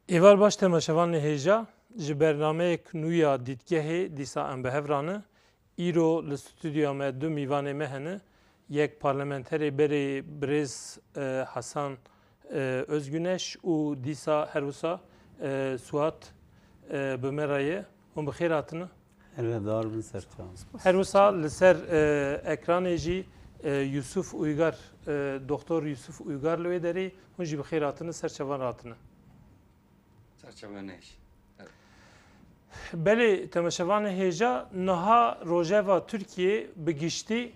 Êvar baş temaşevanê hêja ji bernameyek nû ya dîtgehê dîsa em bi hev rane. Îro li stûdyoya me du mîvanê me hene. Yek parlamenterê berê Birêz Hesan Özgüneş û dîsa her wisa Suat bi me re ye. Hûn bi xêr hatine? Eredar bin serçam. Her wisa li ser ekranê jî Yusuf Uygar, Doktor Yusuf Uygar li wê derê hûn jî bi xêr hatine, serçevan hatine. Belê temaşevanê hêja niha rojeva Tirkiye bi giştî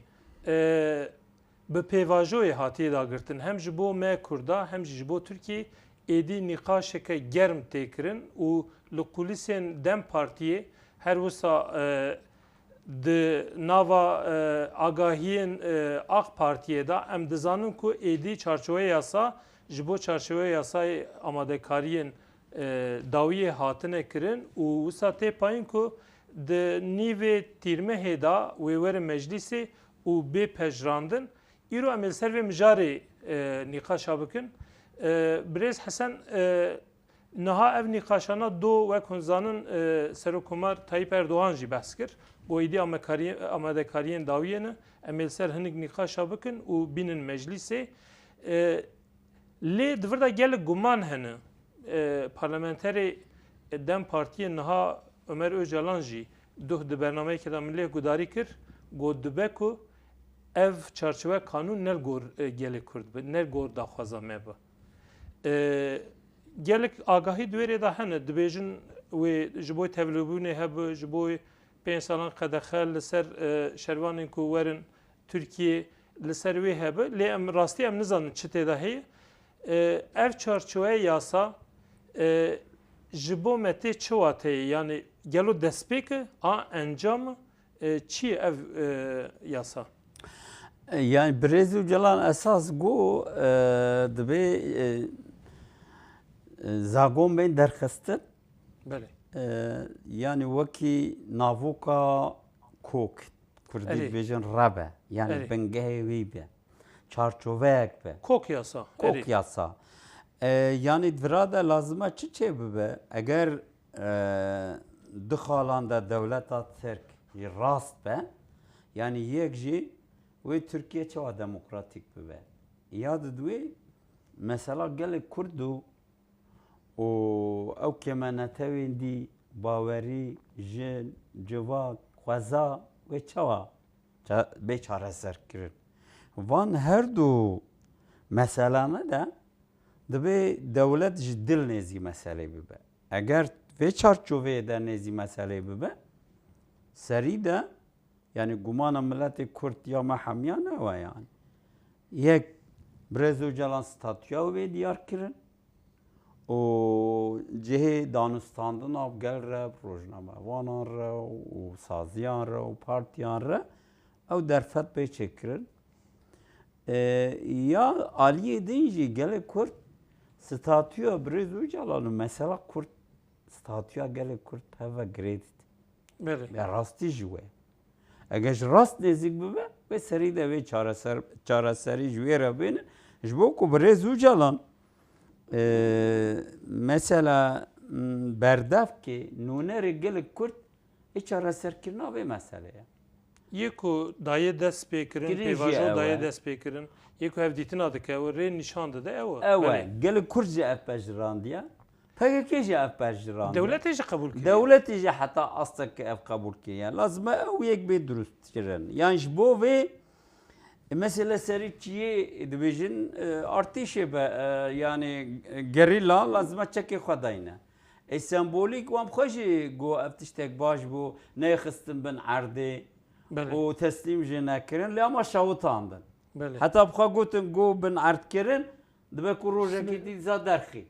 bi pêvajoyê hatiye dagirtin. Hem ji bo me Kurda hem jî ji bo Tirkiye êdî nîqaşeke germ tê kirin û li kulîsên Dem Partiyê her wisa di nava agahiyên AK Partiyê da em dizanin ku êdî çarçoveya yasa ji bo çarçoveya yasayê amadekariyên dawiyê hatine kirin û wisa tê payîn ku di nîvê tîrmehê da wê were meclîsê û bê pejrandin îro em ê li ser vê mijarê nîqaşa bikin. Birêz Hesen niha ev nîqaşana do wek hûn zanin Serokkomar Tayyip Erdoğan jî behs kir. Bu êdî amadekariyên dawiyê ne em ê li ser hinek nîqaşa bikin û bînin meclîsê. Lê di vir de gelek guman hene. Parlamenterê Dem Partiyê niha Ömer Öcalan jî duh di bernameyekê de milê gudarî kir got dibe ku ev çarçove kanûn nel gor gelê Kurd bi, nel gor daxwaza me bi. Gelek agahî duêrê de hene dibêjin wê ji bo tevlîbûnê hebe ji bo 5 salan qedexe li ser şervanên ku werin Tirkiye li ser wê hebe lê em rastî em nizanin çi tê de heye. Ev çarçoveya yasa ji bo me tê çi wat heye yani gelo destpêk a encam çi ye ev yasa? Yani Birêz Öcalan esas got dibe zagon bên derxistin. Belê. Yani wekî navoka kok Kurdî dibêjin rebe yani bingehê wî be. Çarçoveyek be. Kok yasa. Kok yasa. Yani vira da lazıma çi çê bibe eger du xalan da dewleta Tirk rast be yani yek jî wê Tirkiye çawa demokratîk bibe. Ya di wê mesela gelek Kurd û ew kemenetewên dî bawerî, jin, civak, xweza wê çawa bê çareserkirin. Van her du meselane de dibe dewlet ji dil nêzî meselê bibe. Eger vê çarçoveyê de nêzî meselê bibe serî de yani gumana milletê Kurd ya me hemiya ne we yani. Yek Birêz Öcalan statûya wê diyar kirin û cihê danûstandina gel re rojnamevanan re û saziyan re û partiyan re ew derfet pê çêkirin. Ya aliyê din jî gelek Kurd statûya Birêz Öcalan û mesela Kurd statûya gelek Kurd heve girêdît. Ya rastî ji we. Eger ji rast nêzik bibe vê serî de vê çareserî ji wê re bêne ji bo ku Birêz Öcalan mesela berdevkê nûnerê gelek Kurd ê çareserkirina vê meseleye. Yê ku dayê dest pê kirin, pêvajo dayê dest pê kirin, yê ku hevdîtina dike ew rê nîşan dide ew e. Ew e. Gelek Kurd jî ev pejdirandiye. PKK jî ev pejdirandiye. Devletê jî qebûl kiriye. Devletê jî heta astekê ev qebûl kiriye. Lazim e ew yek bê durust kirin. Yani ji bo vê mesela serî çiyê dibêjin artîşê be yani gerîla lazim e çekê xwe dayne. Sembolîk wan xwe jî got ev tiştek baş bû nexistin bin erdê û teslîm jî nekirin lê ama şewitandin. Heta bixwe gotin got bin erd kirin dibe ku rojekê dîsa derxî.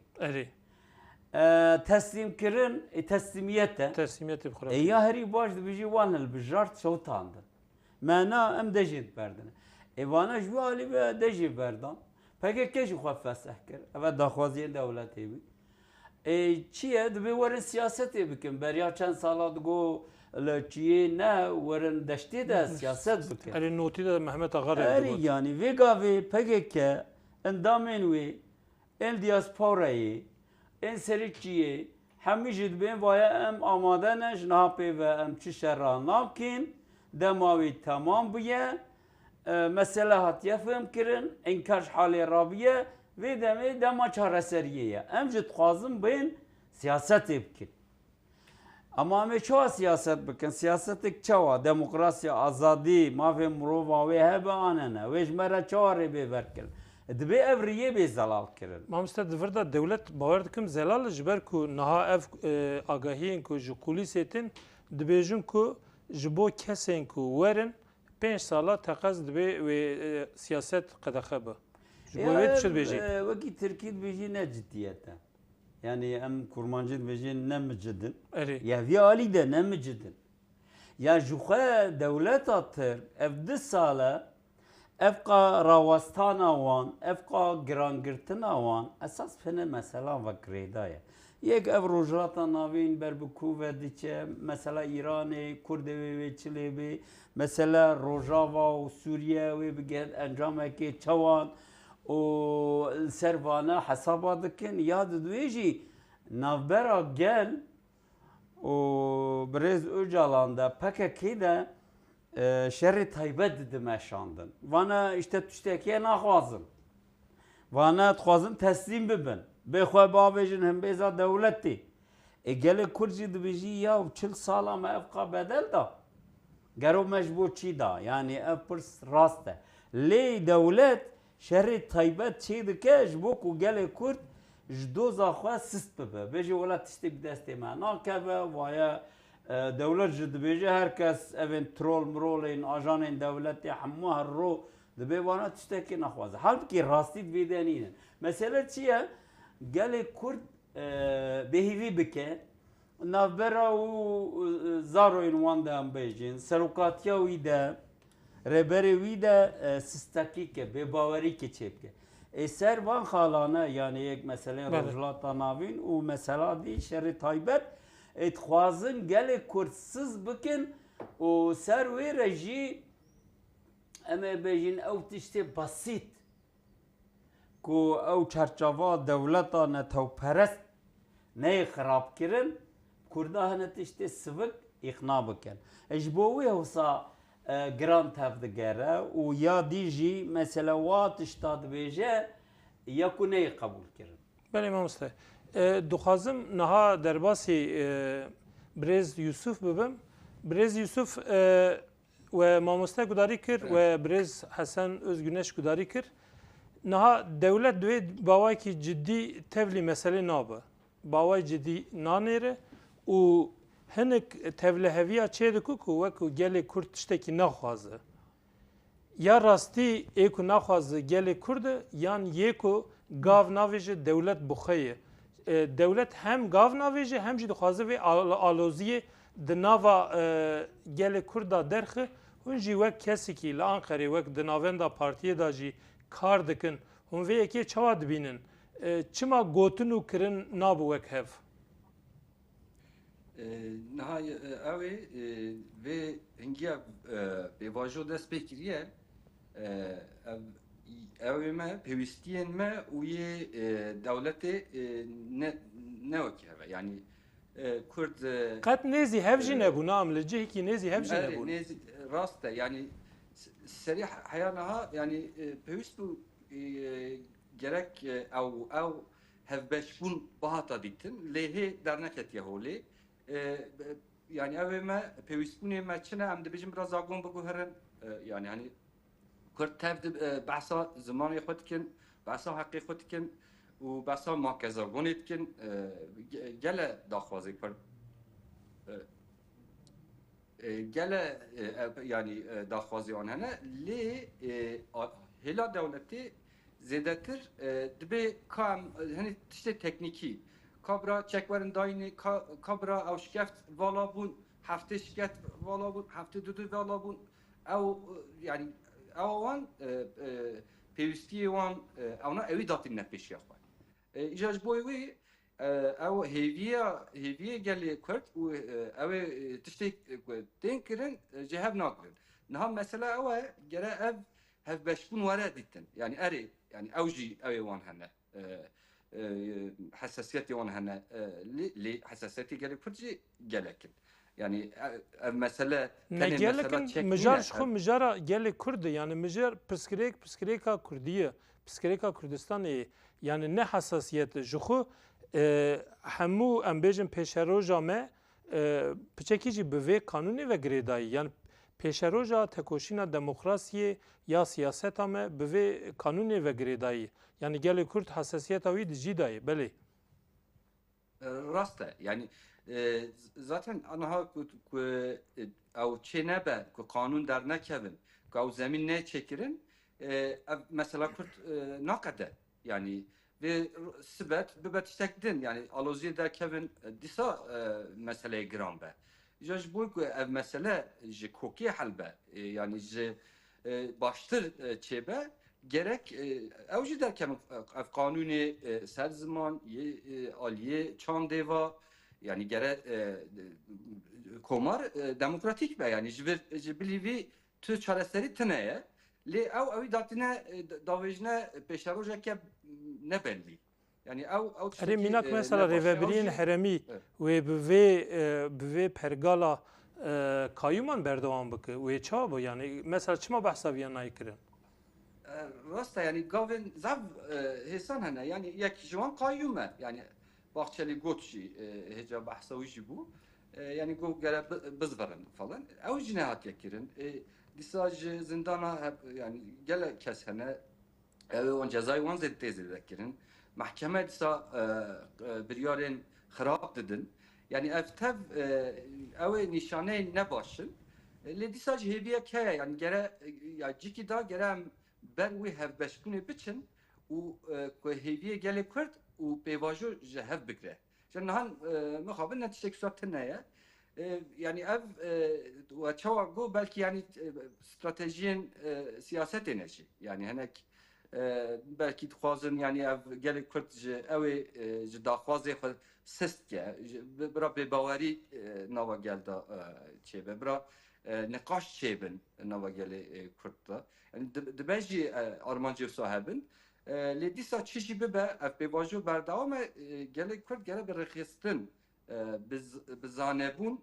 Teslîm kirin teslîmiyet e. Teslimiyetê bixwe. Ya herî baş dibêjî wan hilbijart şewitandin. Mena em de jî berdin. Evana ji alî ve de jî berdan. PKK jî xwe feseh kir. Ev daxwaziyên dewletê bî. Çi ye dibe werin siyasetê bikin. Beriya çend sala digo li çiyê ne werin deştê de siyaset bikin. Erê notî de Mehmet Ağa Erî yani vê gavê PKK endamên wê ên diasporayê en sericiye hemi ji dibên vaya em amade ne ji napê ve em çi şerra nakin dema wî temam bûye mesela hatiye fêm kirin enkar ji halê rabiye vê demê dema çareseriyê ye em ji dixwazin bên siyasetê bikin ama em ê çawa siyaset bikin siyasetek çawa demokrasya azadî mavê mirova wê hebe anene wê ji me re çawa rêbêver kirin dibe ev riyê bê zelal kirin Mamste divirda devlet bawer dikim zelal ji ber ku niha ev agahiyên ku ji kulîsê tin dibêjin ku ji bo kesên ku werin 5 sala teqez dibe wê siyaset qedexe be. Ji bo wê çi dibêjî? Wekî Tirkî dibêjî ne ciddiyet e. Yani em kurmancı dibêjin ne micidin. Erê. Ya vî alî de ne micidin. Ya ji xwe dewleta Tirk ev 2 sale ev qa rawestana wan, ev qa girangirtina wan esas pine mesela ve girêda ye. Yek ev rojhilata navîn ber bi ku ve diçe mesela İranê, Kurdê wê çilê bê mesela Rojava û Sûriye wê bige encamekê çawan û ser vane hesaba dikin ya di wê jî navbera gel û Birêz Öcalan de PKK de şerê taybet didim eşandin. Vana işte tiştekê naxwazin. Vana dixwazin teslîm bibin. Bêxwe babêjin himbêza dewletê. Gelê Kurd jî dibêjî ya 40 sala me ev qa bedel da. Gero me ji bo çi da. Yani ev pirs rast e. Lê dewlet şerê taybet çê dike ji bo ku gelê Kurd ji doza xwe sist bibe. Bêjî wela tiştek destê me nakeve waya dewlet ji dibêje herkes evên trol mirolên ajanên dewletê hemû her ro dibe vana tiştekê naxwaze. Halbuki rastî divê de nînin. Mesele çi ye? Gelê Kurd bêhîvî bike navbera û zaroyên wan de em bêjin serokatiya wî de rêberê wî de sistekî ke bêbawerî ke çêbike. Ser van xalane yani yek meseleyên rojhilata navîn û mesela dî şerê taybet dixwazin gelê Kurd siz bikin û ser wê re jî em ê bêjin ew tiştê besît ku ew çerçeva dewleta netewperest neyê xirabkirin Kurda hene tiştê sivik îxna bikin. Ji bo wê wisa giran tev digere û ya dî jî mesela wa tişta dibêje ya ku neyê qebûl kirin. Belê mamoste. Dixwazim niha derbasî Birêz Yusuf bibim. Birêz Yusuf ve mamoste gudarî kir ve Birêz Hesen Özgüneş gudarî kir. Niha dewlet divê bawayekî ciddî tevlî meselê nabe. Baway ciddî nanêre û hinek tevleheviya çê diku ku wekû gelê Kurd tiştekî naxwaze. Ya rastî ê ku naxwaze gelê Kurd e yan yê ku gav navêje dewlet bixwe ye. Dewlet hem gav navêje hem jî dixwaze vê aloziyê di nava gelê Kurd da derxe hûn jî wek kesekî li Anqerê wek di navenda partiyê da jî kar dikin hûn vê yekê çawa dibînin çima gotin û kirin nabe wek hev. Nihayê ew ê vê hingiya pêvajo dest pê kiriye ew ê me pêwîstiyên me û yê dewletê newekî heve yani Kurd Qet nêzî hev jî nebû nam li cihekî nêzî hev jî nebû. nêzî rast e yani serî heya niha yani pêwîst bû gerek ew hevbeşbûn bihata dîtin lê hê derneketiye holê yani ev me pêwîstbûnê me çi ne em dibêjin biraz zagon biguherin yani hani Kurd tev behsa zimanê xwe dikin behsa heqê xwe dikin û behsa makezargonê dikin gele daxwazê Kurd gele yani daxwazê wan hene lê hêla dewletê zêdetir dibe ka em hinî tiştê teknîkî kabra çekwerin dayînê kabra ew şikeft vala bûn heftê şikeft vala bûn heftê dudu vala bûn ew yani ew wan pêwîstiyê wan ewna ewî datin nepêşiya xwe îja ji bo wê ew hêviyê gelê Kurd û ew ê tiştê tên kirin ji hev nakirin niha mesela ew e gere ev hevbeşbûn were dîtin yani erê yani ew jî ew ê wan hene حساسيتي وان هنا لي حساسيتي قال كرجي قالك يعني مساله Ne gelekin mijar şu mijara gele Kurd yani mijar psikreka Kurdiye psikreka Kurdistan'ı yani ne hassasiyeti şu hemu embejin peşeroja me piçekici büve kanuni ve gredayı yani peşeroja tekoşina demokrasiye ya siyaseta me büve kanuni ve gredayı yani gele Kurd hassasiyeta vi cidayı beli. راسته يعني zaten anha او çenebe ku kanun der nekevin ku o zemin ne çekirin mesela Kürt nakade yani ve sibet bibet istekdin yani alozi der kevin disa mesele gram be jaj bu ku ev mesele ji koki halbe yani ji baştır çebe gerek evci derken ev kanuni ser zaman aliye çan deva yani gerek komar demokratik be yani bilivi tü çaresleri tıneye li ev datine davejne peşaroja ke ne belli yani ev Eri minak mesela revebirin heremi ve büve pergala kayuman berdavan bıkı ve çabı yani mesela çima bahsa viyanayı kırın. راسته يعني قاون زاف هسان هنا يعني يك جوان قايمة يعني باخشلي قوتشي هجا بحثوي جيبو يعني قو قال بزغرن falan او جناحات يكرن ديساج زندانا يعني قال كاس هنا اون جزاي وان زد تيزي ذكرن محكمة ديسا بريارين خراب ددن يعني افتف او نشانه نباشن اللي ديساج هيبيا كايا يعني قال يعني جيكي دا قال بر وی هف بشکونه بچن و هیویه گله کرد و پیواجو جهف بکره چون نهان مخابل نتیجه کسات نه yani ev ve çoğu belki yani stratejinin siyaset enerji yani henek belki dixwazin yani ev gelek Kürtce ev daxwazê xwe sist ye bira bêbawerî nava gel da çêbe bira niqaş çêbin nava gelê Kürt da yani dibe jî armancê sahibin lê dîsa çi jî bibe ev pêvajo berdewam e gelek Kürt gele bi rexistin bi zanebûn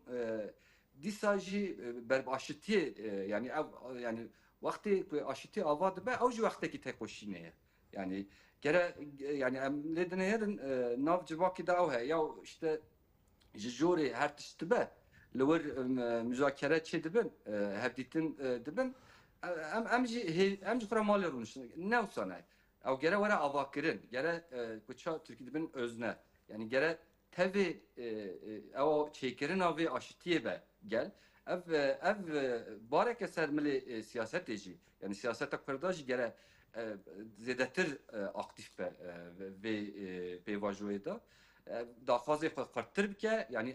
dîsa jî berbaşitiyê yani ev yani وقتی که آشتی آواد به اوج وقتی که تکوشینه yani gere yani ledine yerin nav civaki da o ya işte juri her tiştibe lewir müzakere çedibin hevditin dibin emci kura malerun ne usana o gere vara avakirin gere kuça Türkiye dibin özne yani gere tevi o çekirin avi aşitiye be gel ev barek eser mili siyaset eji yani siyasete kurdaj gere zedetir aktif be ve peyvajoye da daxwazê xwe xurttir bike yani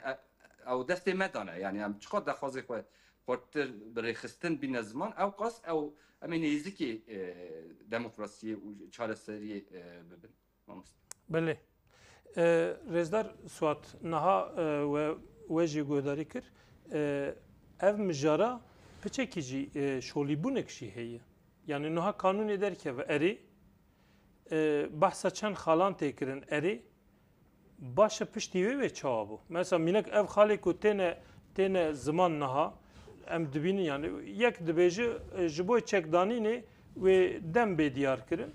ew destê me dane yani em çiqa daxwazê xwe xurttir bi rêxistin bîne ziman ew qas ew em ê nêzîkê demokrasiyê û çareseriyê bibin. Belê. Rêzdar Suat niha we jî guhdarî kir ev mijara piçekî jî şolîbûnek jî heye. Yani niha kanûnê derkeve erê behsa çend xalan tê kirin erê başa piştî wê ve çawa bû. Mesela minek ev xalê ku têne ziman niha em dibînin yani yek dibêje ji bo çekdanînê wê dem bê diyar kirin.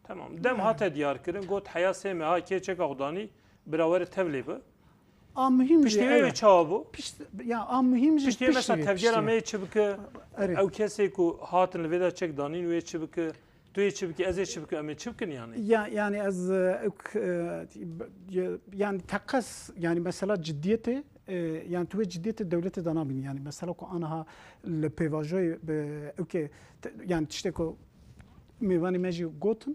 Tamam. Dem hate diyar kirin got heya sê me ha kê çeka xwedanî birawerê tevlê bi. Piştî wê ve çawa bû. Ya am mühim jî Piştî mesela tevgera me çi bike ew kesê ku hatin li vê de çekdanîn wê çi bike tu yê çi bike ez ê çi bike em ê çi bikin yani. Yani ez yani takas yani mesela ciddiyeti yani tu ciddiyeti devleti danabin yani mesela ku anaha le pevajoy okay yani işte ku میوانی مجی گوتن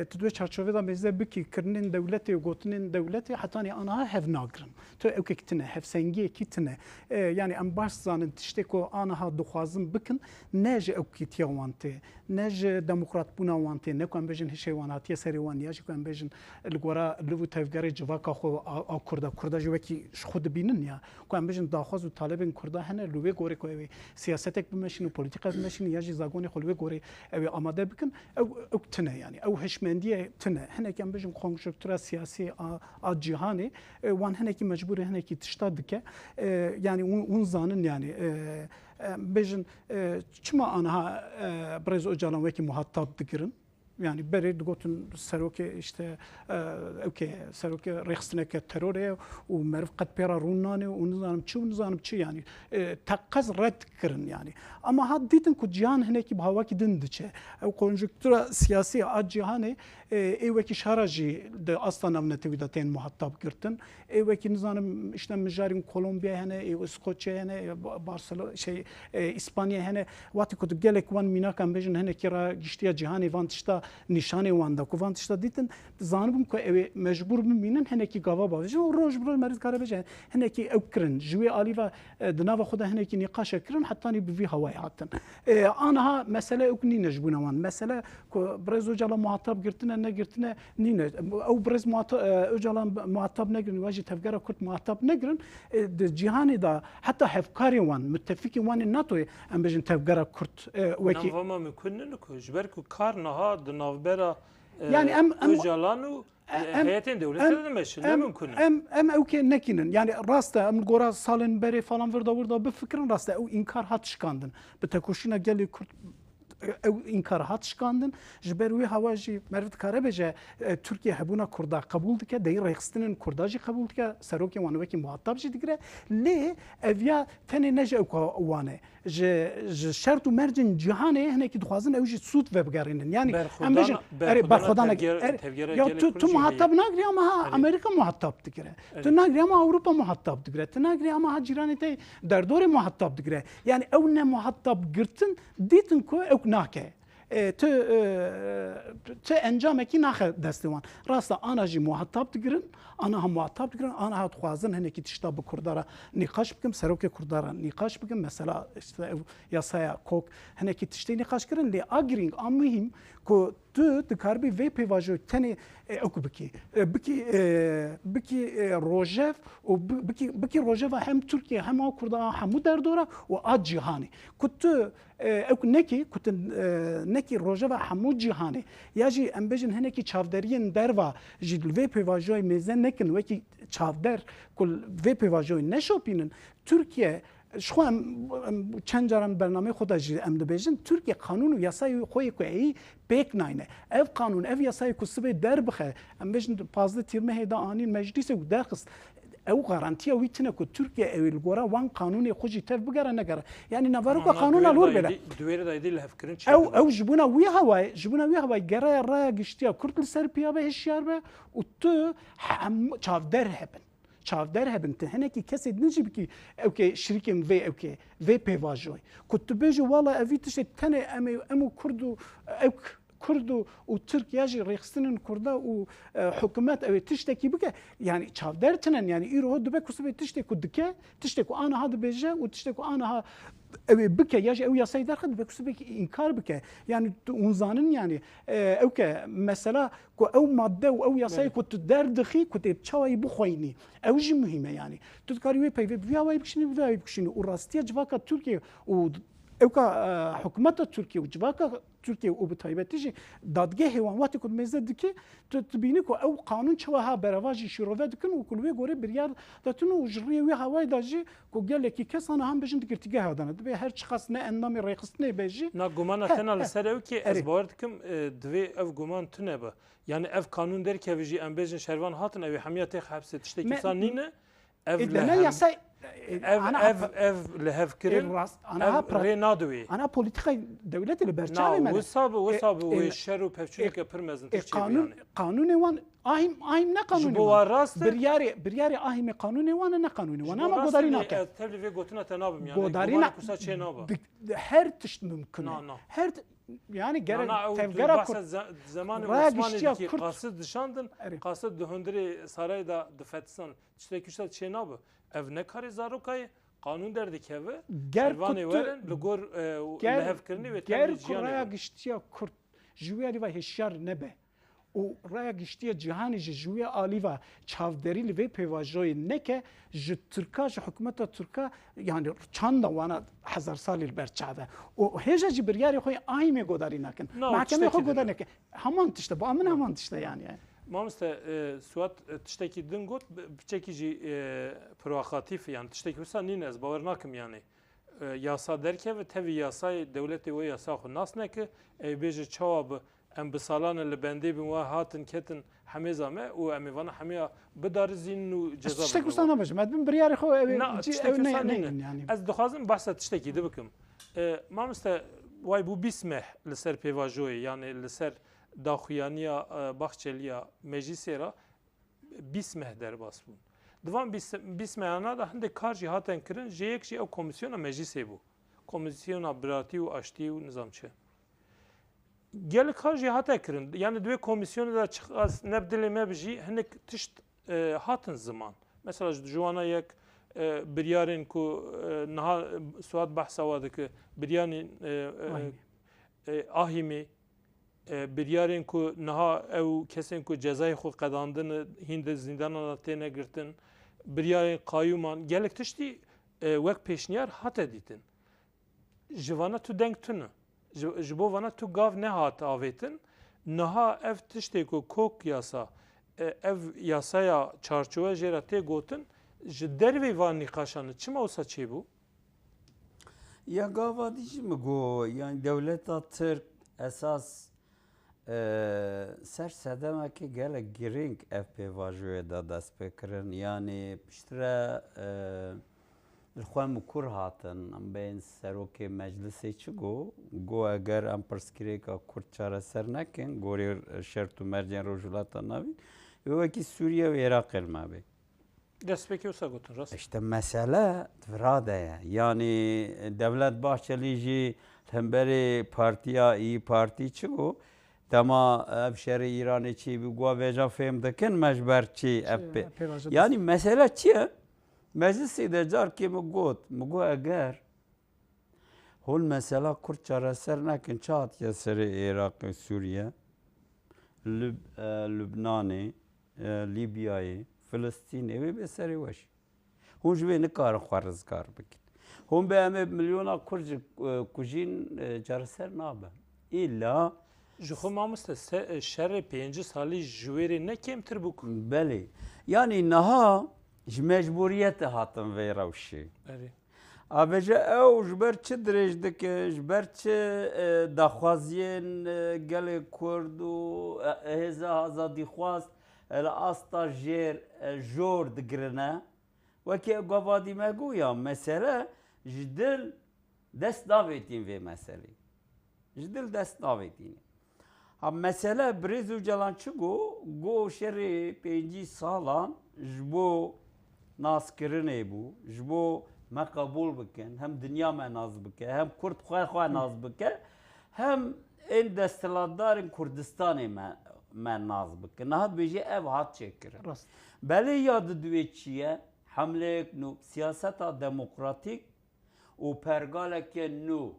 تو دو چارچوبه دا مزه بکی کرنین دولتی و گوتنین دولتی حتی آنها هف ناگرن تو اوکی کتنه هف سنگی کتنه yani ام باش زانن تشته کو آنها دخوازم بکن نج اوکی تیوانته نج دموکرات بونا وانته نکوان بجن هشی واناتی سری وان یا کوان بجن الگورا لو تفگری جواکا خو او کردا جوکی خود بینن یا کوان بجن داخواز و طالبین کردا هنه لو گوری کو سیاستک بمشین و پلیتیک بمشین یا زاگون خلوی گوری او آماده بکن او تنه يعني او هشمنديه تنه هنا كان بيجم كونجكتورا سياسي الجهاني وان هنا كي مجبور هنا كي تشتدك يعني ونزانن يعني بيجن كما انا بريز اوجالان وكي مهطب دكرن يعني بريد قوتن سروكي اشته اوكي سروكي ريخستنا كتروري ومعرف قد بيرا روناني ونظام تشو يعني تقز رد كرن يعني اما هاد ديتن كو جهان هناك بهواكي دندچه او كونجكتورا سياسيه اجهاني اي وكي شارجي د اصلا نتيجتين محطب كرتن اي وكي نظام اشته مجارين كولومبيا هنا اي اسكوتشا هنا بارسلونا شيء اسبانيا هنا وقت كنت جالك وان مينا كان بيجن هنا كيرا جشتيا جهاني وانتشتا نشانه واندا کوانتشتا دیتن زانبم کو مجبور بمینن هنکی گاوا باوجه و روز برو مرز کار بجن هنکی اوکرن جوی آلیوا دناوا خدا هنکی نقاش کرن حتی نی بوی هوای هاتن آنها مسئله اوکنی نجبونه وان مسئله کو برزو جلا معطب گرتنه نگرتنه نینه او برز معطب جلا معطب نگرن واجی تفکر کرد معطب نگرن جهانی دا حتی هفکاری وان متفقی وان ناتو ام بجن تفکر کرد وکی نام میکنن کو جبرکو کار نها دناوبرا يعني جالانو هيئتين دولتين مش ممكن ام اوكي نكينن يعني راسته ام غورا سالن بري فلان وردا بفكرن راسته او انكار هات شكاندن بتكوشينا جالي كرت او انكار هات شكاندن جبروي هواجي مرد كاره بجه تركيا هبونا كردا قبول دكه داير ريخستن كرداجي قبول دكه سروكي وانوكي مخاطب جي دغره ليه افيا تاني نجا وانه ج شرط مرجن جهانه هنا كي دخوازن اوجي صوت وبغارين يعني ام بجن برخدانا يا تو مخاطب ناغري اما امريكا مخاطب دغره تو ناغري اما اوروبا مخاطب دغره تو ناغري اما جيرانتي در دور مخاطب دغره يعني او نه مخاطب گرتن ديتن كو ناکه تو انجام کی ناخه دستوان راستا انا جی محتاب دگرن انا هم محتاب دگرن انا هات خوازن هنه کی تشتا به کردارا نقاش بکم سروک کردارا نقاش بکم مثلا یاسایا کوک هنه کی تشتی نقاش کرن لی اگرینگ مهم کو تو دکاربی وی پیواجو تنی اكو بكي روجيف وبكي روجيف هم تركيا هم كردا هم دردورا واجهاني كنت نكي كنت نكي روجيف هم جهاني ياجي ام بجن هنكي چافدرين دروا جيد في بيواجوي ميزن نكن وكي چافدر كل في بيواجوي نشوبينن تركيا شو چند جارم برنامه خدا جی ام دبیجن ترکیه قانون و یاسای خوی کوی بیک ناینه اف قانون اف یاسای کسبه در بخه ام بیجن پازده تیرمه هدا آنین مجلس و درخص او غارانتیا ویتنه کو ترکیه اویل گورا وان قانونی خوجی تف بگره نگره یعنی نوارو کو قانون الور بله دویر دایدی لهفکرین او جبونا وی هوای گره را گشتیا کرد سر پیا به هشیار به و تو چافدر هبن چافدر هبن هنا كي كسي نجي بكي اوكي شريكم في اوكي في بيفاجوي كنت بيجي والله افيتش تاني امو كردو كردو وترك ياجي ريخستن كردا وحكومات او تشتكي بك يعني چافدر تنن يعني ايرو هدو بك وسبي تشتكي دكه تشتكي انا هذا بيجا وتشتكي انا بك ياجي او يا سيد اخذ بك وسبي انكار بك يعني ونزانن يعني اوكي مثلا او ماده او يا سيد كنت دار دخي كنت تشاوي بخويني او جي مهمه يعني تذكري بي فيا واي بكشني وراستيا جواكا تركيا و اوكا حكومات تركيا وجواكا تركيا وبتايبتيجي دادگاه هوان وقتی که میزد که تبینی که او قانون چوها برواجی شروع دکن و کلوی گوره بریار داتون و جریه وی هوای داجی که گله کی کس آن هم بجند گرتیگه هادن دبی هر چخص نه اندامی رئیس نه بیجی نه گمان تنها لسر او که از باور دکم دوی اف گمان تنه با یعنی اف قانون در که ویجی ام بیجن شهروان هاتن اوی حمیات حبس تشتی کسان نینه اف له اف لهفكرين انا رينادوي انا بوليتيكا دولتي البرشاوي ما وصاب وشرو بفشلك برمزن قانون وان اهم نه قانوني برياري اهم قانوني وانا نه قانوني وانا ما قدرينا تبلي قوتنا تنابم يعني قدرينا هر تشت ممكن هر يعني تفجر زمان عثماني كي قاصد دشاندن قاصد دهندري سراي دا دفتسان تشتكيشت شناب اف نكاري زاروكاي قانون دردي كيف شرواني ورن لغور لهفكرني وتاني جيان كورا گشتيا كورد جويري و هشيار نبه و رای گشتی جهانی جوی عالی و چاودری لوی پیواژوی نکه ج ترکا ج حکومت ترکا یعنی چند وانا هزار سالی بر چاوه و هیجا جبریاری خوی آیمه گوداری نکن محکمه خو گوداری نکن همان تشته با من همان تشته yani. Mamste suat tiştekî din got biçekî jî provokatif yani tiştekî wisa nîne ez bawer nakim yani yasa derkeve tevî yasayê dewletê wê yasa xwe nas neke ew bêje çawa bi em bi salan li bendê bin we hatin ketin hemêza me û em ê vana hemiya bidarizînin û ceza tiştek wisa nabêjim ez bin biryarê xwe ew ne yani ez dixwazim behsa tiştekî dibikim mamste way bû 20 meh li ser pêvajoyê yani li ser daxuyaniya Baxçeliya meclisê ra 20 meh derbas bûn. Divan 20 mehana da hindê kar jî hatin kirin ji yek jî ew komisyona meclisê bû. Komisyona biratî û aştî û nizamçı. Gelek kar jî hate kirin. Yani divê komisyona da çıqas neb dilê me bijî hinek tişt hatin ziman. Mesela ji ciwana yek biryarên ku niha Suat behsa wa dike biryanên Ahîmê biryarên ku niha ew kesên ku cezayê xwe qedandin hîn di zîndana têne girtin biryarên qayûman gelek tiştî wek pêşniyar hate dîtin ji vana tu deng tune ji bo vana tu gav nehat avêtin niha ev tiştê ku kok yasa ev yasaya çarçove jê re tê gotin ji dervê van nîqaşanê çima wisa çêbû Ya gavadî jî mi got yani dewleta Tirk esas ser sedemekî gelek girîng ev pêvajoyê da dest pê kirin yanî piştre li xwe min kur hatin em bên serokê meclisê çi got eger em pirsgirêka Kurd çareser nekin gorî şert û mercên Rojhilata Navî wekî Sûriye û Iraqê li me bê destpêkê wisa gotin rast İşte mesele virade ye yanî Devlet Bahçelî jî hemberê Partiya İYİ Partî çi got dema ev şerê İranê çî bî gwa vêja fêm dikin me ji ber çi ev yanî mesele çi ye meclisê de carkê min got eger hol mesela Kurd çareser nekin çi hatiye serê Iraqê Sûriye Lübnanê Lîbyayê Filistînê wê bê serê weş hûn ji wê nikarin xwe rizgar bikin hûn bê em ê milyona Kurd ji kujîn çareser nabe îlla ji xwe mamoste şerê 5 salî ji wêrê ne kêmtir bû ku belê yanî niha ji mecburiyetê hatin vê rewşê avêje ew ji ber çi dirêj dikin ji ber çi daxwaziyên gelê Kurd û hêza azadîxwast li asta jêr jor digirine wekî ew gavadî me got ya mesele ji dil dest navetîn vê meselê ji dil dest navetîne ha mesele birêz û celan çi got şerê 5 salan ji bo naskirinê bû ji bo me qebûl bikin hem dinya me naz bike hem Kurd xwe naz bike hem ên desthilatdarên Kurdistanê me naz bikin niha dibêje ev hat çêkirin belê ya di divê çi ye hemleyek nû siyaseta demokratîk û pergaleke nû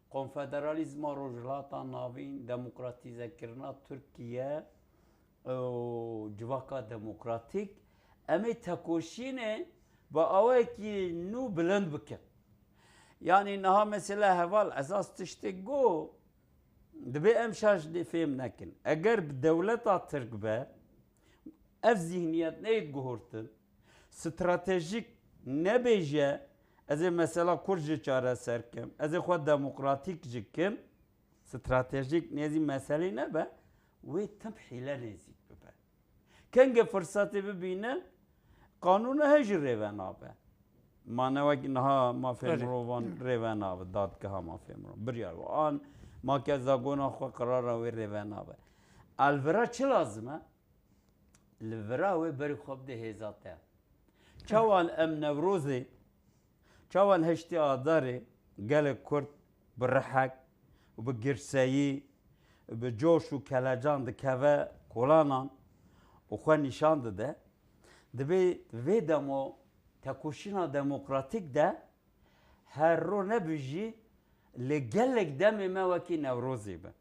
konfederalîzma Rojhilata Navîn demokratîzekirina Tirkiye û civaka demokratîk em ê tekoşînê bi awayekî nû bilind bikin yanî niha mesela heval esas tiştê got divê em şaş lê fêm nekin eger bi dewleta Tirk be ev zihniyet neyê guhurtin stratejîk nebêje ez ê mesela Kurd jî çareser kim ez ê xwe demokratîk jî kim stratejîk nêzî meselê nebe wê tim hîle nêzik bibe kengê firsetê bibînin qanûna he jî rêve nabe manewekî niha mafê mirovan rêve nabe dadgeha mafê mirov biryar an makeza gona xwe qirara wê rêve nabe elvira çi lazim e li vira wê berî xwe bide hêza te çawan em Newrozê çawan heştê adarê gelek Kurd bi rihek û bi girseyî bi coş û kelecan dikeve kolanan û xwe nîşan dide divê vê demo tekoşîna demokratîk de her ro nebijî li gelek demê me wekî Newrozê be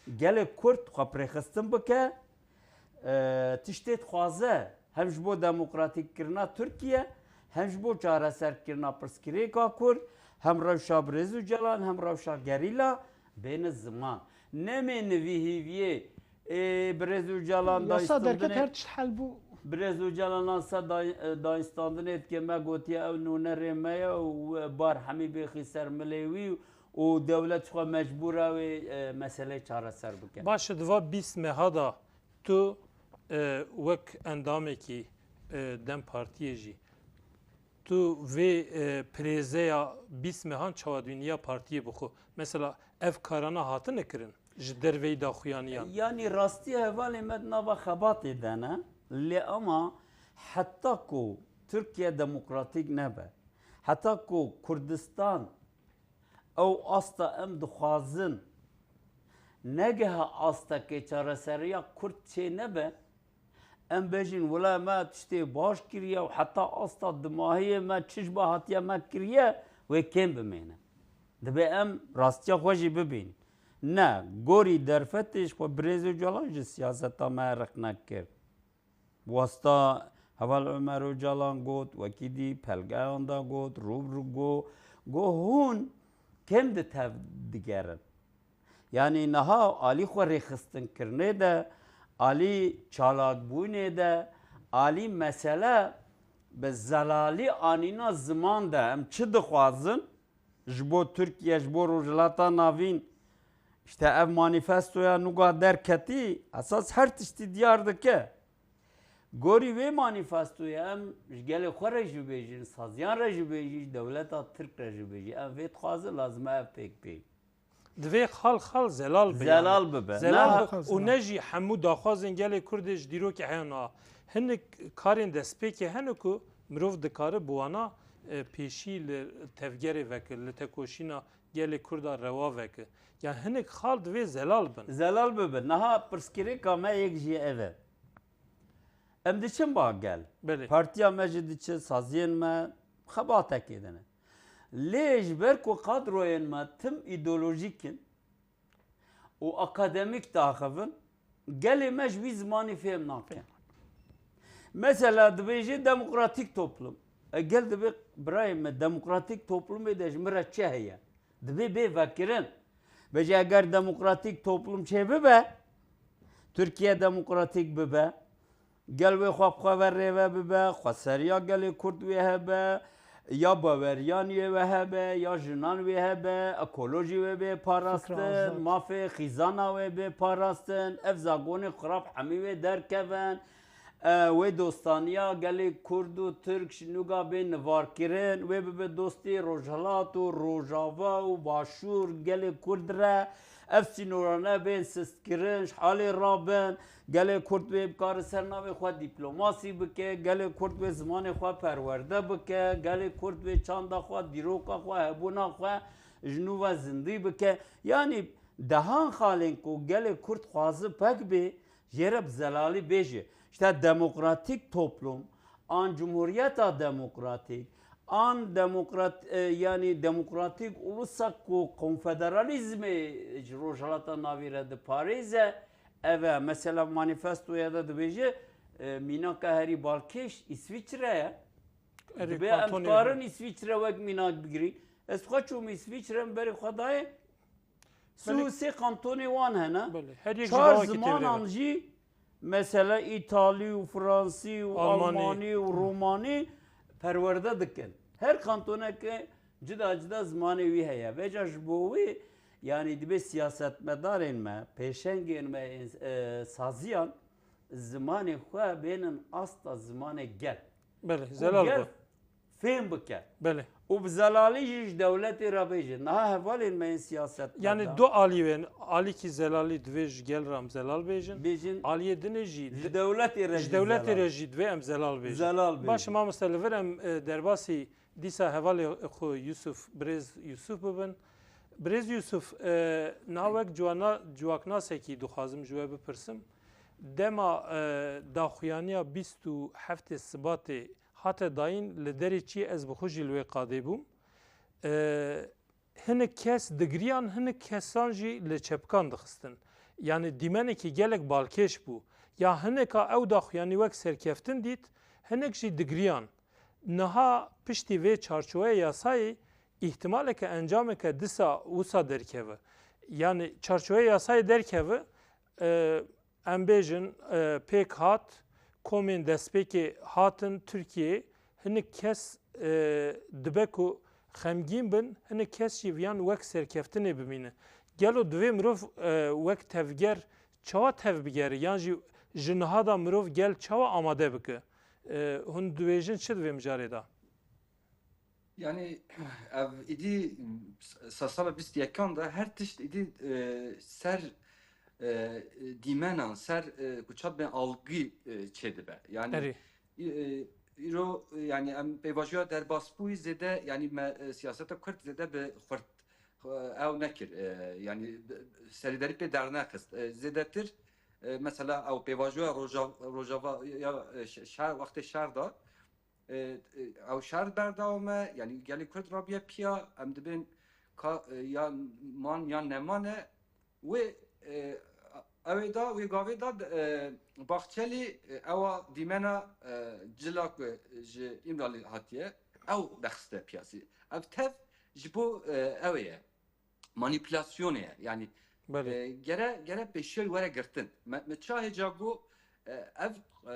gelê Kurd xwe pêxistin bike tiştê dixwaze hem ji bo demokratîkkirina Tirkiye hem ji bo çareserkirina pirsgirêka Kurd hem rewşa Birêz û Celan hem rewşa gerîla bêne ziman nemê nivî hêviyê Birêz û Celan Yasa derket dayîstandinê her çi hel bû Birêz û Celan se dayîstandinê dike me gotiye ew nûnerê me ye û bar hemî bêxî ser milê wî û dewlet xwe mecbûr e wê meseleyê çareser bike. باشه دوا 20 مهادا تو وک اندامکی دم پارتیه جی تو وی پریزیا 20 مهان چوادونیا پارتیه بخو مثلا اف کارانا هاتن نکرن جدر وی دا خویانیان Yani rastî hevalê me nava xebatê de ne lê ama heta ku Tirkiye demokratîk nebe heta ku Kurdistan ew asta em dixwazin negeha astekê çareseriya Kurd çê nebe em bêjin wila me tiştê baş kiriye û heta asta dimahiyê me çi ji bo hatiye me kiriye wê kêm bimêne dibe em rastiya xwe jî bibînin ne gorî derfetê ji xwe Birêz û Celan ji siyaseta me req nekir wasta heval Ömer Öcalan got wekî dî pelgeyan da got rûbirû got hûn kêm di tev digerin yani niha alî xwe rêxistinkirinê de alî çalakbûnê de alî mesele bi zelalî anîna ziman de em çi dixwazin ji bo Tirkiye ji bo Rojhilata Navîn işte ev manîfestoya nûga derketî esas her tiştî diyar dike gorî vê manîfestoya em ji gelê xwe re jî bêjin saziyan re jî bêjî dewleta Tirk re jî bêjî em vê dixwazin lazim e ev pêk bê دوی خال خال زلال به zelal bibe زلال Ne- و نجی همو داخوازن گل کردش دیرو که هینا هنک کارین دسپیک هنکو مروف دکاره بوانا پیشی تفگری وکر لتکوشینا گل کردا روا وکر yani هنک خال دوی زلال بن zelal bibe niha pirsgirêka me yek jî ev e em diçin ba gel بله partiya me jî diçe saziyên me xebatekê de ne lê ji ber ku kadroyên me tim îdeolojîk in û akademîk daxivin gelê me ji wî zimanî fêm nakin mesela dibêjî demokratîk toplum gel dibe birayê me demokratîk toplumê de ji min re çi heye dibê bê vekirin bêje eger demokratîk toplum çê bibe Tirkiye demokratîk bibe gel wê xwe bixwe ve rêve bibe xweseriya gelê Kurd wê hebe ya baweryaniyê we hebe ya jinan wê hebe ekolojî wê bê parastin mafê xîzana wê bê parastin ev zagonê xirab hemî wê derkevin wê dostaniya gelê Kurd û Tirk ji nûga bê nivarkirin wê bibe dostî Rojhilat û Rojava û Başûr gelê Kurd re ev sînorane bên sistkirin ji halê rabin gelê Kurd wê bikare ser navê xwe dîplomasî bike gelê Kurd wê zimanê xwe perwerde bike gelê Kurd wê çanda xwe dîroka xwe hebûna xwe ji nû ve zindî bike yanî dehan xalên ku gelê Kurd xwazi pek bê jê re bi zelalî bêje işte demokratîk toplum an cumhuriyeta demokratîk an demokrat yani demokratîk ulusa ku konfederalizmê ji Rojhilata Navî re diparêze ev e mesela manîfestoya de dibêje mînaka herî balkêş İsviçre ye dibe em karin İsviçre wek mînak bigirî ez xwe çûm İsviçre min berê xwe dayê sê kantonê wan hene بله هر یک çar جواب zimanan jî mesela İtalî û Fransî û Almanî. Almanî û Romanî perwerde dikin her kantoneke cida cida zimanê wî heye veca ji bo wê yani dibe siyasetmedarên me pêşengên me saziyan zimanê xwe bênin asta zimanê gel بله û زلال gel به fêm bike بله û bi zelalî jî ji dewletê re bêje niha hevalên me ên siyaset yani دو آلی ون آلی کی زلالی دوی گل رام زلال بیجن bêjin آلیه دنه جی ji dewletê re ji devletê re jî divê em zelal bêjin zelal bêjin. baş ma mesela li vir em derbasî dîsa hevalê xwe Yusuf Birêz Yusuf bibin Birêz Yusuf nawek ciwaknasekî dixwazim ji we bipirsim dema daxuyaniya 27 Sibatê hate dayîn li derê çî ez bi xwe jî li wê qadê bûm hinek kes digiriyan hinek kesan jî li çepkan dixistin yani dimeneki gelek balkeş bu. Ya hineka ew da yani wek serkeftin dit, hinek jî digriyan. Niha piştî vê çarçoya yasayê ihtimaleke encameke disa wisa derkeve. Yani çarçoya yasayê derkeve em bêjin pêk hat komên destpêkê hatin Tirkiye hinek kes dibe ku xemgîn bin hinek kes jî viyan wek serkeftinê bimîne. Gelo divê mirov wek tevger çawa tev bigere yan jî ji niha da mirov gel çawa amade bike. Hûn dibêjin çi divê micarê da? Yani ev idi sasala bist yekan da her tişt idi ser dimenan ser kuçat ben algı çedibe. Yani Erê. İro yani em peyvajoya derbasbûyî zêde yani me siyaseta Kurd zêde bi xurt ew nekir yani serîderî pê dernexist zêdetir mesela ew pêvajoya Rojava ya şer wextê şer da ew şer berdawame yani gelê Kurd rabiye piya em dibin ka ya man ya nemane wê ew da wê gavê da baxçelî ewa dîmena cila ku ji İmralî hatiye ew dexiste piyasî ev tev ji bo ew ye manipülasyonê ye yani gere pêşiya were girtin me ça hêca ev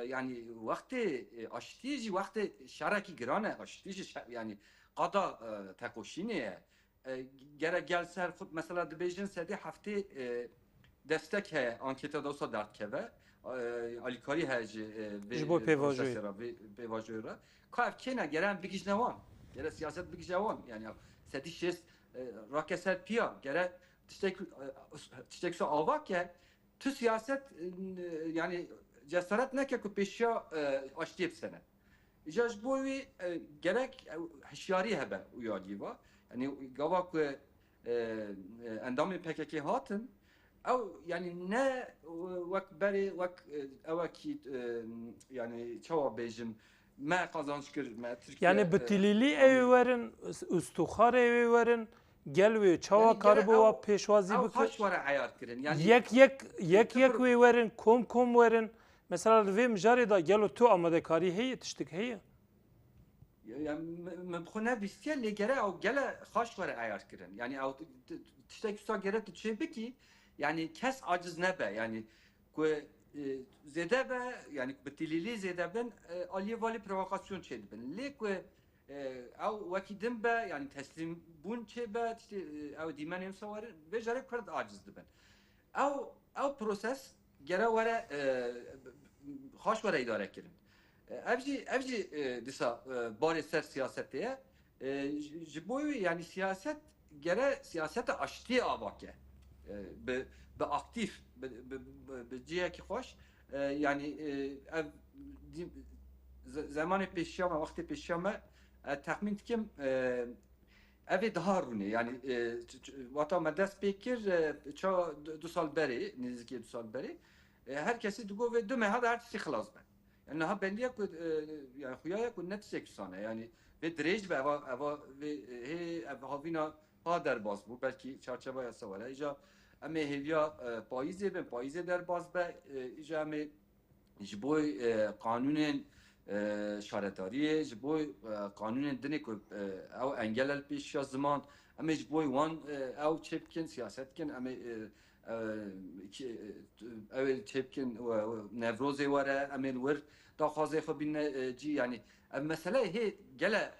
yani wextê aştî jî wextê şerekî giran e aştî jî yani qada teqoşînê ye gere gel ser xud mesela dibêjin sedî heftê destek heye anketa da olsa dertkeve alîkarî heye Ji bo pêvajoyê ka ev kêne gere bigîj newan gere siyaset bigîj newan yani sedî şêst rakeser piya gere tiştek avak ye tu siyaset yani cesaret neke ku pêşiya aştî bisene îca ji bo wî gerek hişyarî hebe uya dîva yani gava ku endamên PKK hatin ew yani ne wek berê wek ewekî yani çawa bêjim me qazanç kir me Türkiye Yani bitilîlî evê werin, ûstûxarê evê werin, gel wê çawa karibû wa pêşwazî ew haş bike. were eyar kirin yani Yek wê werin, kom werin. Mesela li vê mijarê da gelo tu amadekarî heye tiştek heye. yani me bixwe bîstiye lê gere ew gele xaş were eyar kirin yani ew tiştek wisa gere tu çê bikî yani kes aciz nebe yani ku zêde be yani bitilîlî zêde bin aliyê valî provokasyon çê dibin lê ku ew wekî din be yani teslim bûn çê be ew dîmenên wisa werin vê jarê Kurd aciz dibin ew proses gere were xaş were îdare kirin ev jî dîsa barê ser siyasetê ye ji bo wî yani siyaset gere siyaseta aştiyê avake bi aktif bi cihekî xweş yani ev zamanê pêşiya me wextê pêşiya me texmîn dikim evê daha rûne yani wata me dest pê kir ça 2 sal berê nêzîkî 2 sal berê herkesî digot vê du meha da her tiştî xilas be yani niha belliye ku yani xuyaya ku ne tiştek sane yani vê dirêj be eva vê hê ev havîna ha derbas bû belkî çarçeva yasa were îca em ê hêviya payîzê bin payîzê derbas be îca em ê ji bo qanûnên şaretariyê ji bo qanûnên dinê ku ew engel el pêşiya ziman em ê ji bo wan ew çê bikin siyaset bikin em ê ew ê çê bikin nevrozê were em ê li wir daxwazê xwe bîne cî yani ev mesele hê gele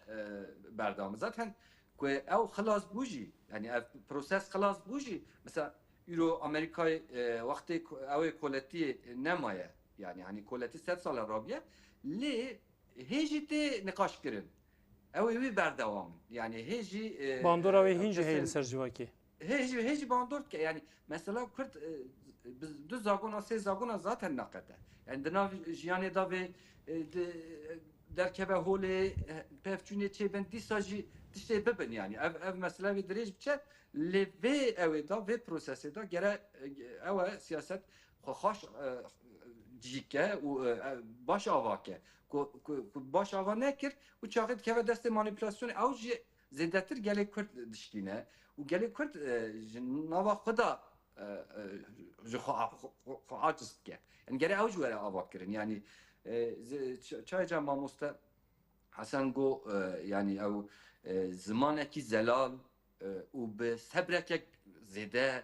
berdam zaten ku ew xilas bû jî yani ev proses xilas bû jî mesela Euro Amerikayê wextê ew ê koletiyê nemaye yani hani koletî 100 sala rabiye lê hê jî tê niqaş kirin ew ê wî berdewam yani hê jî Bandora wê hîn jî heye li ser civakê. Hê jî bandor dike yani mesela Kurd du zagona sê zagona zaten naqete yani di nav jiyanê da vê derkeve holê pevçûnê çêbin dîsa jî tiştê bibin yani ev mesela vê dirêj biçe lê vê ew da vê prosesê da gere ew siyaset xweşaş cîke û baş avake ku baş ava nekir û çaxê dikeve destê manipülasyonê ew jî zêdetir gelê Kurd diştîne û gelê Kurd ji nava xwe da خو عاجز که يعني گره اوج ولا آباد کردن يعني چای جا ماموستا حسن گو يعني او زمانکی زلال و به صبرك زده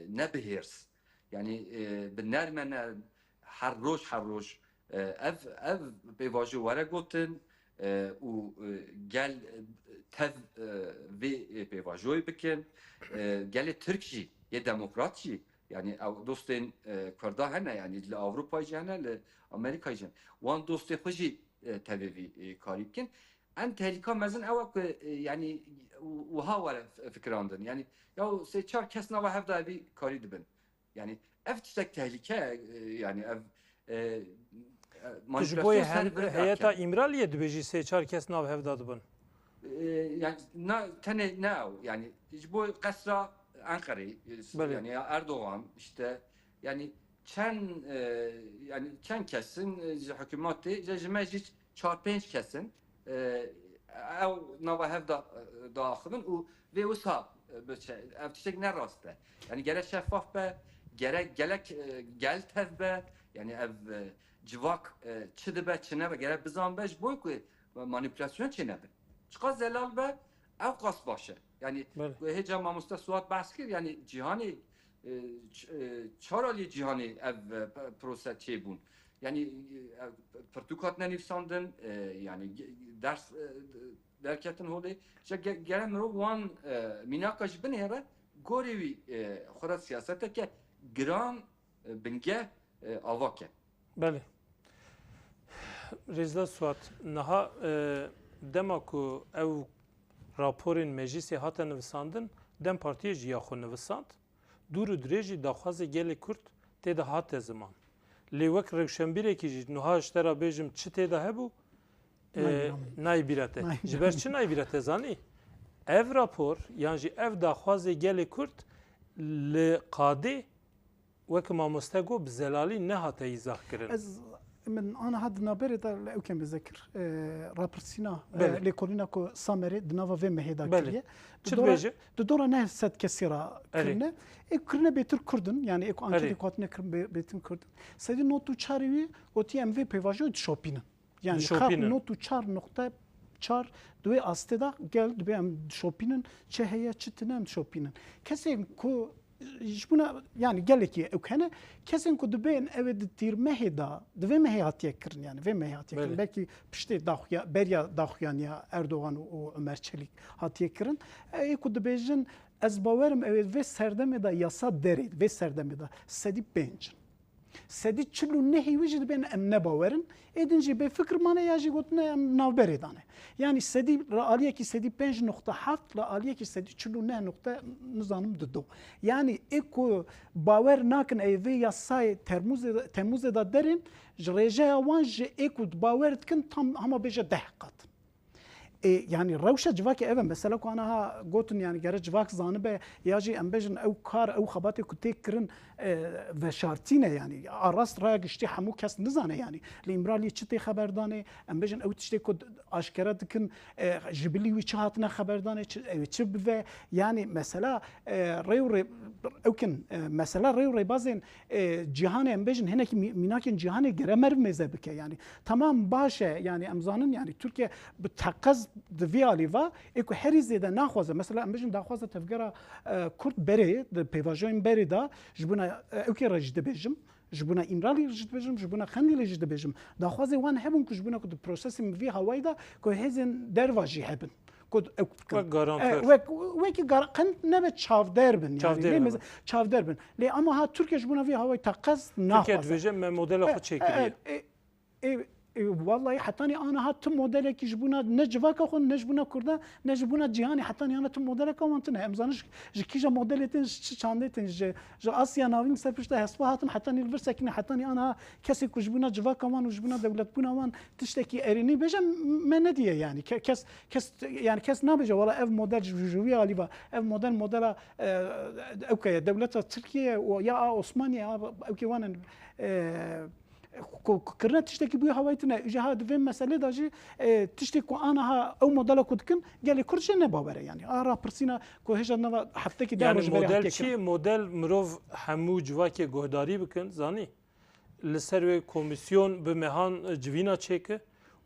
نبهرس يعني بالنار حروش اف بيواجه ورا قوتن و قال تف في بيواجه بكن قال تركي يا ديمقراطي يعني او دوستين كردا هنا يعني لاوروبا جانا لامريكا جانا وان دوستي خجي تفي كاري بكن ان تهلكا مزن او يعني وها ولا فكراندن يعني يا سي چار كسنا وهفدا بي كاري دبن يعني افتشتك تهلكه يعني اف تجبوی هیئتا ایمرالیه دبیجی سه چار کس ناو هفدا دبن يعني تنه ناو يعني جبوي قصر أنقري يعني أردوغان işte yani çen kesin hükümeti meclis çarpınç kesin ev nava hevda dağıtın o ve usa evtişek ne rastı yani gerek şeffaf be gerek gel tevbe yani ev civak çıdı be çine be gerek bizan be boy ki manipülasyon çine be çıkar zelal be ev kas başı yani هیچ ما مستسوات بحث کرد یعنی جهانی چهارلی جهانی اف پروسه چه بون یعنی پرتوکات ننویساندن یعنی درکتن هولی چه گرم رو وان میناقش بنهره گوری خورد سیاسته که گران بنگه آواکه بله رزدا سوات نها دماکو او راپورین مجلسی هاتن نویساندن دم پارتیه جیا خو نویساند دور و درێژی داخوازی گەلی کورد تێدا هاتە زمان لێ وەک ڕێکشەمبیرێکی نوها شتەرا بێژم چ تێدا هەبوو نایبیرەتە ji ber çi nayبیرەتە زانی ev rapor yan jî ev daxwazê gelê Kurd li qadê wek mamoste got bi zelalî nehate îzah kirin من انا هاد نابري او كان بذكر رابرسينا ليكولينا كو سامري دنافا في مهيدا كليه دورا نه سد كسيرا كرنا كرنا بيتر كردن يعني اكو انكي كوتنا بيتن كردن سدي نوتو چاريوي اوتي ام في بيواجو شوبين يعني خاب نوتو 4.4 دوی استدا گل دوی ام شوبينن چه هيا چتنم شوبينن كسي كو جبنا يعني قال لك وكان كسن كنت بين أود تير مهدا دفي مهات يكرن يعني في مهات يكرن بلكي بشتي داخيا بريا داخيان يا أردوغان وعمر تشليك هات يكرن أي كنت بيجن از باورم أود في سردم دا ياسا دريد في سردم دا سدي بينجن سدي تشلو نهي وجد بين أم نباورن إدنجي بفكر مانا ياجي قلتنا أم نابري دانه يعني سدي رأالية كي سدي 5.7 رأالية كي سدي تشلو نه نقطة نظام ضده يعني إكو باور ناكن أي في ياساي ترموز دا درين جريجا وانج إكو باور تكن تام هما بيجا دحقات يعني روشة جواك ايفن مثلا كو انا قلت يعني جرى جواك زانبه ياجي امبجن او كار او خباتي كنت كرن وشارتينه يعني اراست راق اشتي حمو كاس نزانه يعني الامرالي تشتي خبردانه امبجن او تشتي كود اشكره دكن جبلي ويشاتنا خبردانه تشب يعني مثلا ريو او كن مثلا ريو بازن جهان امبجن هنا ميناكن جهان جرامر مزبك يعني تمام باشه يعني امزانن يعني تركيا بتحقز دفياليفا اكو حريز اذا ناخذ مثلا امبجن داخذ تفكره كرد بري بيفاجوين بري دا جبنا اوكي رجد بيجم جبنا امرالي رجد بيجم جبنا خندي رجد بيجم داخذ وان هبن كجبنا كد بروسيسم في هوايدا كو هيزن درواجي هبن كود وكي قنت نبت شاف دربن يعني شاف دربن لي اما ها تركيا جبنا في هواي تقز ناخذ تركيا بيجم موديل خد شكليه والله حتى انا هات موديلك يجبونا نجفاك اخو نجبونا كردا نجبونا جهاني حتى انا تم موديلك وانتنا امزانش كيجا موديلتين شاندتين ج اسيا ناوين سبشتا هسباتن حتى الفرسكن حتى انا كسي كجبونا جفاك وان وجبونا دولت بونا وان تشتكي اريني بجم منديه يعني كس نابجا ولا اف موديل جوجويا ليفا اف موديل اوكي دوله تركيا ويا عثمانيا اوكي وان کرنا تشتکی بوی هوایتنه جها دویم مسئله داجی تشتی کو آنها او مدل کو دکن گلی کرش نه باوره یعنی آرا پرسینا کو هجا نو هفته کی یعنی دروج بری مدل چی مدل مروف همو جواکی گهداری بکن زانی لسر و کمیسیون به مهان جوینا چکه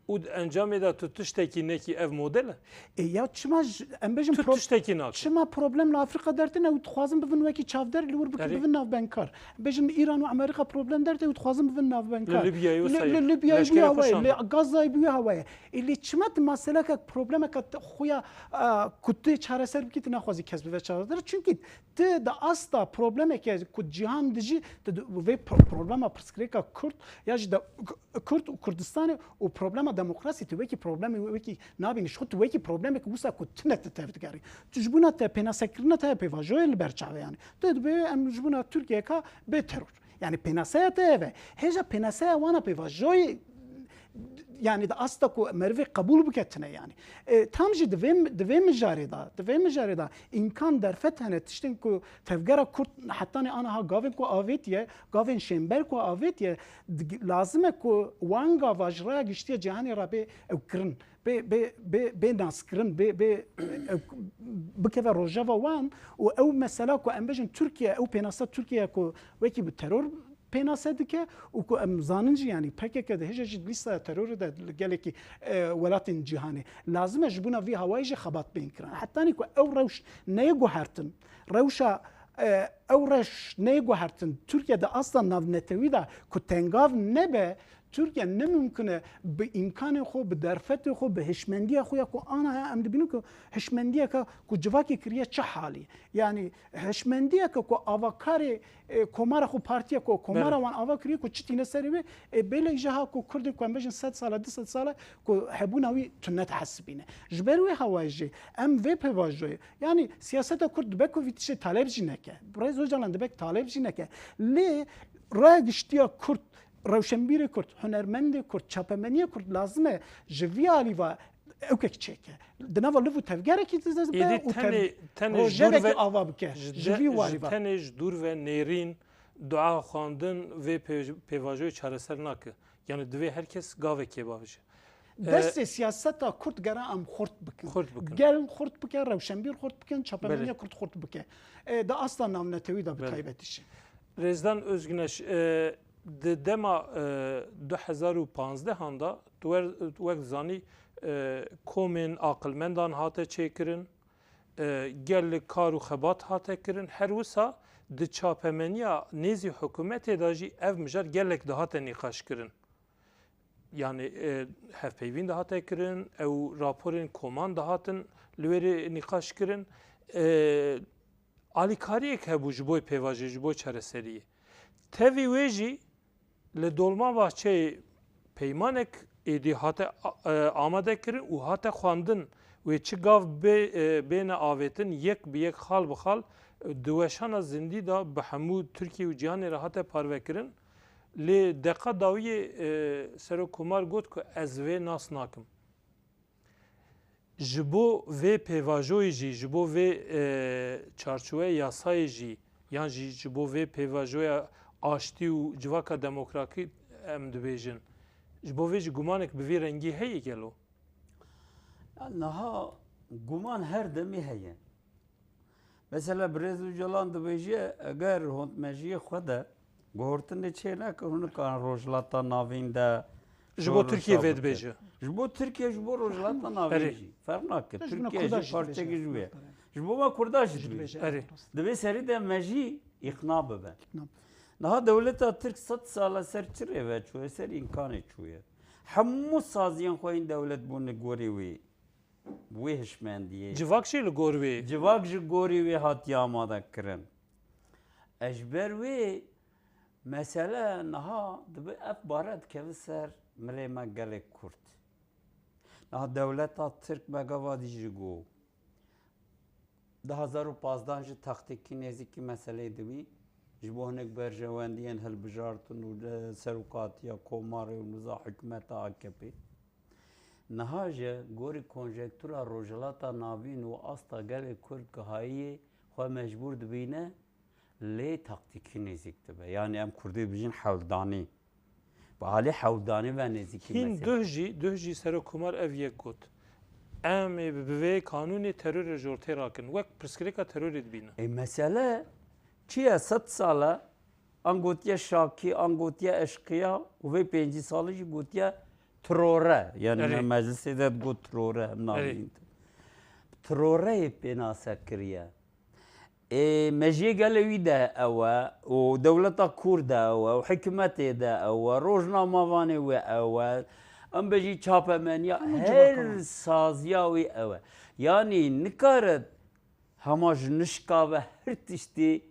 و انجام دا تو تشتکی نکی اف مدل یا چما ام بجم تو تشتکی ناک چما پروبلم لافریقا درتنه و تخوازم ببن وکی چافدر لور ببن ناف بنکار بجم ایران و امریکا پروبلم درته و تخوازم ببن ناف بنکار لیبیا لیبیا بیا هوای غزه بیا هوای اللي چما مسئله که پروبلم که خویا کته چاره سر بکیت نخوازی کسب و چاره در چونکی ته دا استا پروبلم که کو جهان دجی و پروبلم پرسکریکا کرد یا دا کرد و کردستان و پروبلم دموکراسی تو وکی پروبلم وکی نابینش خود تو وکی پروبلم که وسا کتنه تفکری تجبونا ته پناسکرنا ته پیواجوی برچاوی یعنی تو به ام جبونا ترکیه کا به ترور یعنی پناسه ته هجا پناسه وانا پیواجوی يعني دا أصدق مرفي قبول بكتنا يعني تامجي دویم جاری دا إمكان درفتها تشتنكو تفجر كرت حتى أنا ها قافن كو آفيتيه قافن شمبر كو آفيتيه لازمه كو وانغا واجرا جشتي جهاني رابي أو كرن بي ناس كرن بي بكذا روجافا وان أو مسألة كو أمبجن تركيا أو بيناسات تركيا كو ويكي بالترور پیناسه دکه و کو امزاننجی یعنی پکه که ده هجی لیستا ترور ده گله کی ولات جهانی لازمه جبونا وی هوایج خبات بین کرن حتی نیکو او روش نیگو هرتن روشا او روش نیگو هرتن ترکیه ده اصلا ناو نتوی ده کو تنگاو نبه ترکیه نممکنه به امکان خو به درفت خو به هشمندی خو یا کو آنها ام دبینو که هشمندی که کو جواکی کریه چه حالی یعنی هشمندی که کو آواکاری کومار خو پارتیا کو کومار وان آواکری کو چتی نسری به بله جها کو کرد کو امبجن 100 سال 200 سال کو حبوناوی تنت حسبینه جبروی هواجی ام وی پواجوی یعنی سیاست کرد بکو ویتش طالب جنکه برای زوجان دبک طالب جنکه لی راگشتیا کرد روشنبیر کرد هنرمند کرد چاپمنی کرد لازمه جوی علی و او که چیکه دنوا لفو تفجر کی تزز به او تنش دور و آواب که جوی واری با تنش دور و نیرین دعا خواندن و پیواجوی چاره سر نکه یعنی دوی هر کس گاوه کی باشه دست سیاست کرد گرا ام خرد بکن گل خرد بکن روشنبیر خرد بکن چاپمنی کرد خرد بکن دا اصلا نام نتوی دا بتایبتش رزدان özgüneş د دما 2015 هاندا تو زانی کومن عقلمندان هاته چیکرین گل کارو خبات هاته کرین هر وسا د چاپمنیا نیزی حکومت داجی اف مجر گلک ده هاته نقاش کرین yani hevpeyvin de hata kirin ev raporun koman da hatın lüveri nikaş kirin alikariyek hebu jiboy pevaji jiboy çareseriye tevi veji le dolma bahçe peymanek edi hata amade kirin u hata xwandin ve çi gav bene avetin yek bi yek xal bi xal دوشانا زندی دا به همو ترکیه و جهان راحت پارو کردن لی دقیقا داوی سر کمار گفت که از وی ناس ناکم جبو وی پیواجوی جی جبو وی چارچوه یاسای جی یعنی جبو وی پیواجوی آشتی و جواکا دموکراتی ام دبیجن جبو وی جی گمانک به وی رنگی هی گلو نها گمان هر دمی هیه مثلا برز و جلان دبیجه اگر هند مجی خوده گورتنی چه نکنه کان روجلاتا ناوین ده جبو ترکیه ود بیجه جبو ترکیه جبو روجلاتا ناوین جی فرق نکه ترکیه جی پارچه جویه جبو ما کرداش جویه دبی سری ده مجی اقنا ببه نها دولتا ترک 100 ساله سر چره و چوه سر امکانه چوه همو سازیان خو این دولت بونه گوری وی وی هشمندیه جواک شیل گوروی جواک جی گوری وی هاتی آماده کرن اجبر وی مثلا نها دبی اف بارد که سر ملی مگل کرد نها دولتا ترک مگوادی جی گو 2015 جی تاکتیکی نزیکی مسئله دوی جبهنك برجواندين هالبجارتن وسروقاتيا كوماري ونزا حكمة AKP نهاجة غوري كونجكتورا روجلاتا نابين واسطا قال كرد كهاية خو مجبور دبينه لي تكتيكي نزيك تبا يعني ام كردي بجين حول داني Bali hevdani ve neziki هین mesela. دوه جی سر کمر اف یک گوت ام به قانون ترور جورتی راکن وک پرسکریکا ترور دبینه Mesele çiye 100 sala angotiye şaki, angotiye eşkıya ve 5 salı jî gotiye trore. Yani Evet. meclise de got trore hem navîn. Trore pênase kiriye. Mejiyê gele wî de ew e û dewleta Kur de ew e û hikûmetê de ew e rojnamavanê wê ew e em bejî çapemeniya her saziya wî ew e. Yani nikare hema ji nişka ve her tiştî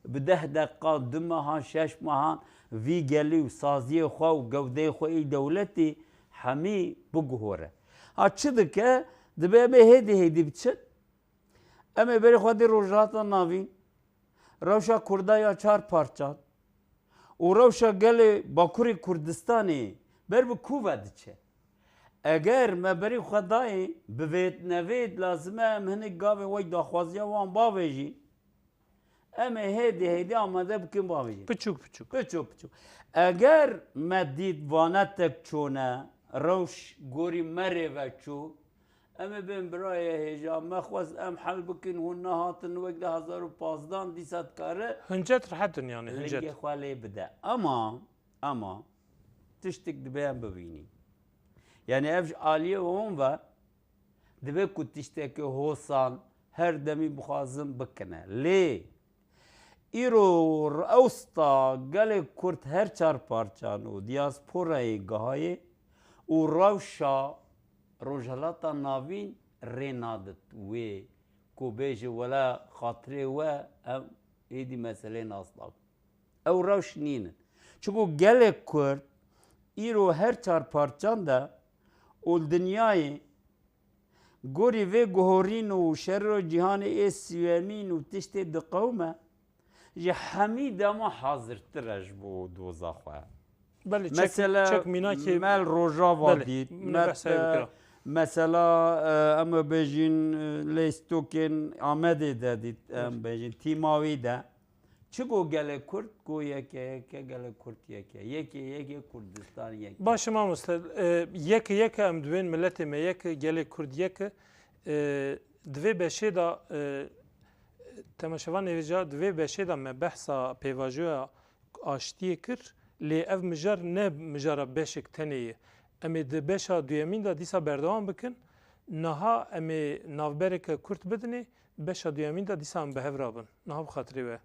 bi 10 deqqa 2 mehan 6 mehan vî gelî û saziyê xwe û gewdeyê xwe ê dewletê hemî biguhore. Ha çi dike dibe em ê hêdî hêdî biçin em ê berê xwedê rojhilata navîn rewşa Kurda ya 4 parçan û rewşa gelê Bakurê Kurdistanê ber bi ku ve diçe. Eger me berê xwe dayê bi vêt nevêt lazim e em hinek gavê wey daxwaziya wan bavê jî em ê hêdî hêdî amade bikin bavê jî. پچوک پچوک Piçû piçû. Eger me dît vanetek çûne rewş gorî merê ve çû em ê bên birayê hêja me xwest em hel bikin hûn nehatin wek 2015 dîsa dikare هنجت راحتن yani hingê هنجت xwe lê bide. Ama tiştek dibe em bibînî. Yani ev ji aliyê hûn ve dibe ku tiştekî hosan her demî bixwazin bikine. Lê îro ewsta gelê Kurd her 4 parçan û diasporayê gihayê û rewşa rojhilata navîn rê nadit wê ku bêje wela xatirê we em êdî meselê nas nakin. Ew rewş nînin. Çunku gelê Kurd îro her 4 parçan de û dinyayê gorî vê guhorîn û şerro cîhanê ê sîwemîn û tiştê diqewme ji hemî dema hazirtir e ji bo doza xwe. بله چک Mesela چک مینا که mel rojava بله dît. من بحث بکرم Mesela em ê bêjin lêstokên Amedê de dît em bêjin Tîmavî de. Çi got gelê Kurd got yeke gelê Kurd yeke. Yekê Kurdistan yeke. باشه ما مستد یک یک ام دوین ملت ما یک گل کرد یک دوی بشه دا تماشاوان نویجا دوی بشه دا ما بحثا پیواجو آشتی کر لی اف مجر نه مجر بشک تنیه امی د بشا دویمین دا دیسا بردوان بکن نها امی نافبرک کرد بدنی بشا دویمین دا دیسا ام بهورابن نها بخاطری و